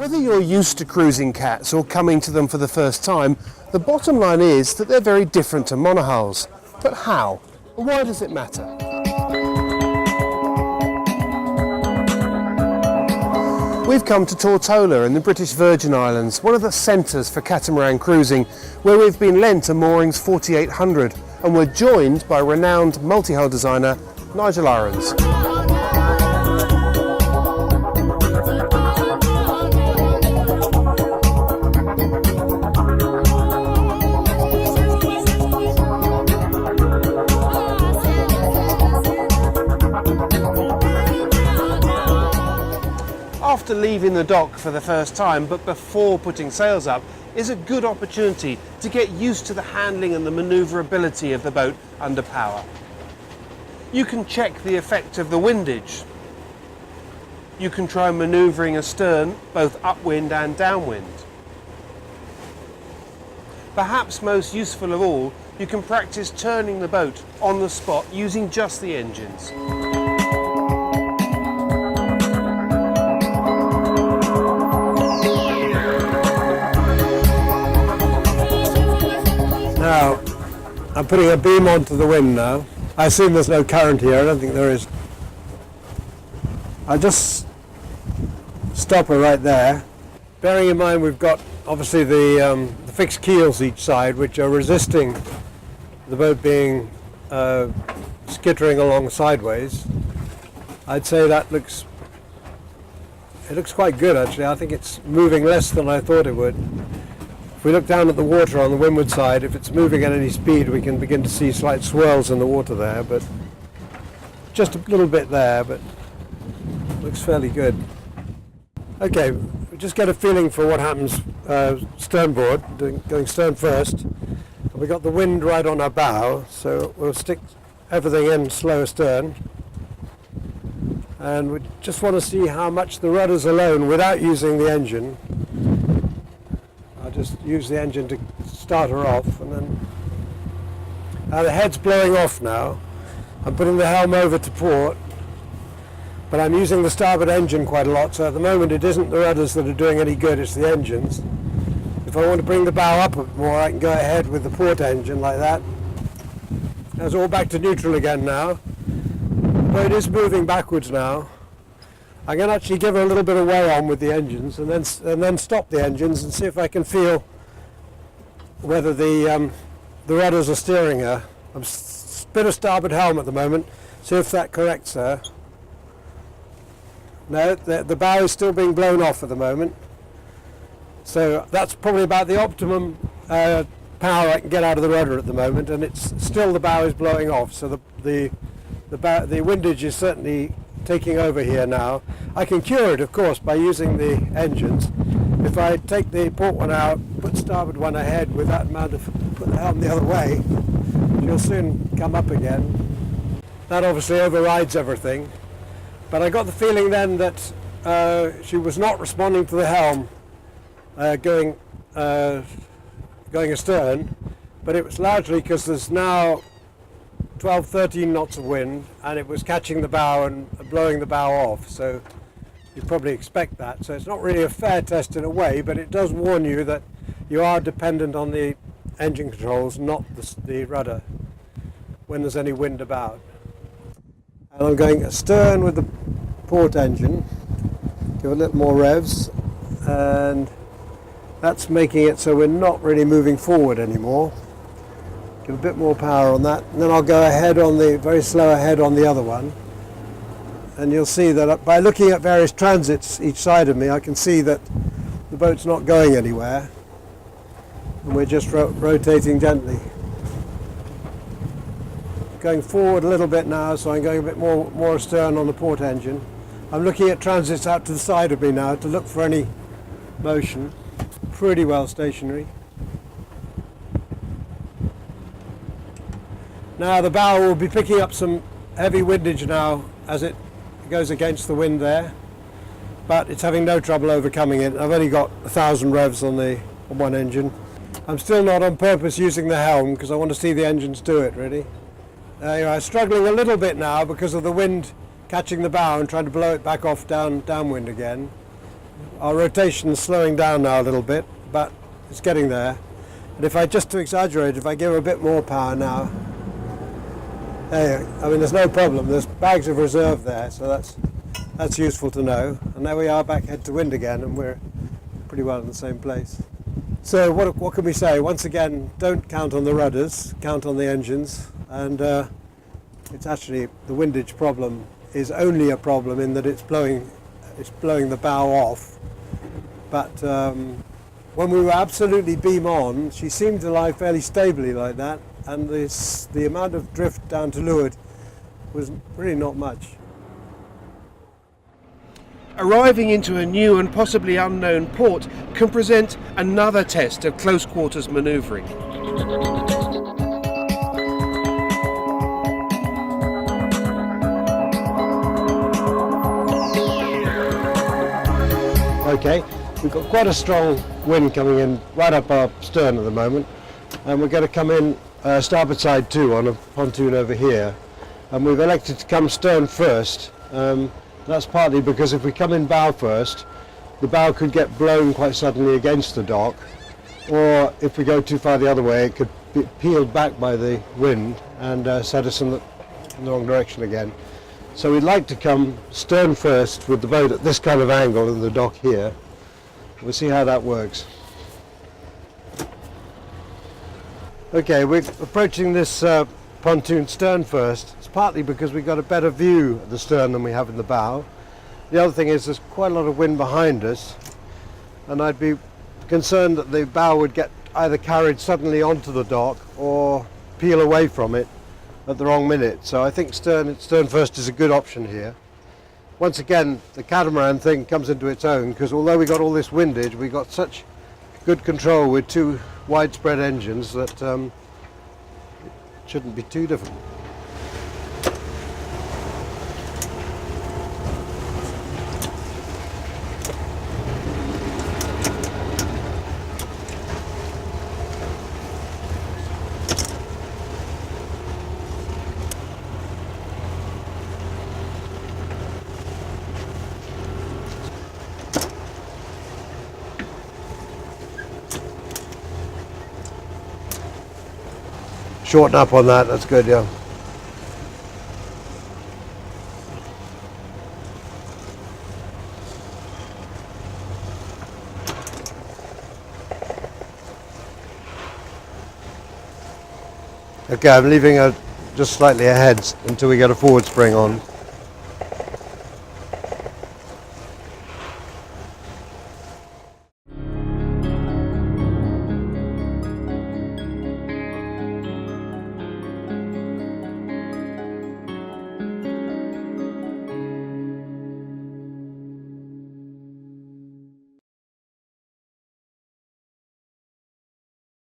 Whether you're used to cruising cats or coming to them for the first time, the bottom line is that they're very different to monohulls. But how? Why does it matter? We've come to Tortola in the British Virgin Islands, one of the centres for catamaran cruising, where we've been lent a Moorings 4800 and we're joined by renowned multi-hull designer Nigel Irens. After leaving the dock for the first time, but before putting sails up, is a good opportunity to get used to the handling and the manoeuvrability of the boat under power. You can check the effect of the windage. You can try manoeuvring astern, both upwind and downwind. Perhaps most useful of all, you can practice turning the boat on the spot using just the engines. Now, I'm putting a beam onto the wind now. I assume there's no current here. I don't think there is. I'll just stop her right there. Bearing in mind we've got obviously the fixed keels each side, which are resisting the boat being skittering along sideways. I'd say that looks quite good actually. I think it's moving less than I thought it would. If we look down at the water on the windward side, if it's moving at any speed, we can begin to see slight swirls in the water there, but just a little bit there, but looks fairly good. Okay, we just get a feeling for what happens sternboard, going stern first. And we got the wind right on our bow, so we'll stick everything in slow astern. And we just want to see how much the rudder's alone without using the engine. I'll just use the engine to start her off, and then the head's blowing off now. I'm putting the helm over to port, but I'm using the starboard engine quite a lot, so at the moment it isn't the rudders that are doing any good, it's the engines. If I want to bring the bow up a bit more, I can go ahead with the port engine like that. That's all back to neutral again now. The boat is moving backwards now. I can actually give her a little bit of way on with the engines and then stop the engines and see if I can feel whether the rudders are steering her. I'm bit of starboard helm at the moment, see if that corrects her. No, the bow is still being blown off at the moment. So that's probably about the optimum power I can get out of the rudder at the moment, and it's still the bow is blowing off. So the windage is certainly taking over here now. I can cure it, of course, by using the engines. If I take the port one out, put starboard one ahead with that amount of, put the helm the other way, she'll soon come up again. That obviously overrides everything. But I got the feeling then that she was not responding to the helm going astern, but it was largely because there's now 12-13 knots of wind, and it was catching the bow and blowing the bow off, so you'd probably expect that. So it's not really a fair test in a way, but it does warn you that you are dependent on the engine controls, not the rudder, when there's any wind about. And I'm going astern with the port engine, give a little more revs, and that's making it so we're not really moving forward anymore. Give a bit more power on that, and then I'll go ahead on the, very slow ahead on the other one. And you'll see that by looking at various transits each side of me, I can see that the boat's not going anywhere. And we're just rotating gently. Going forward a little bit now, so I'm going a bit more astern on the port engine. I'm looking at transits out to the side of me now to look for any motion. Pretty well stationary. Now the bow will be picking up some heavy windage now as it goes against the wind there, but it's having no trouble overcoming it. I've only got 1,000 revs on one engine. I'm still not on purpose using the helm because I want to see the engines do it really. Anyway, struggling a little bit now because of the wind catching the bow and trying to blow it back off downwind again. Our rotation is slowing down now a little bit, but it's getting there. And if I, just to exaggerate, if I give a bit more power now, I mean, there's no problem. There's bags of reserve there, so that's useful to know. And there we are, back head to wind again, and we're pretty well in the same place. So what can we say? Once again, don't count on the rudders, count on the engines. And it's actually, the windage problem is only a problem in that it's blowing the bow off. But when we were absolutely beam on, she seemed to lie fairly stably like that, and the amount of drift down to leeward was really not much. Arriving into a new and possibly unknown port can present another test of close quarters manoeuvring. Okay, we've got quite a strong wind coming in right up our stern at the moment, and we're going to come in starboard side too on a pontoon over here, and we've elected to come stern first. That's partly because if we come in bow first, the bow could get blown quite suddenly against the dock, or if we go too far the other way, it could be peeled back by the wind and set us in the wrong direction again. So we'd like to come stern first with the boat at this kind of angle in the dock here. We'll see how that works. Okay, we're approaching this pontoon stern first. It's partly because we've got a better view of the stern than we have in the bow. The other thing is there's quite a lot of wind behind us, and I'd be concerned that the bow would get either carried suddenly onto the dock or peel away from it at the wrong minute. So I think stern first is a good option here. Once again, the catamaran thing comes into its own, because although we got all this windage, we got such good control with two widespread engines that it shouldn't be too difficult. Shorten up on that, that's good, yeah. Okay, I'm leaving her just slightly ahead until we get a forward spring on.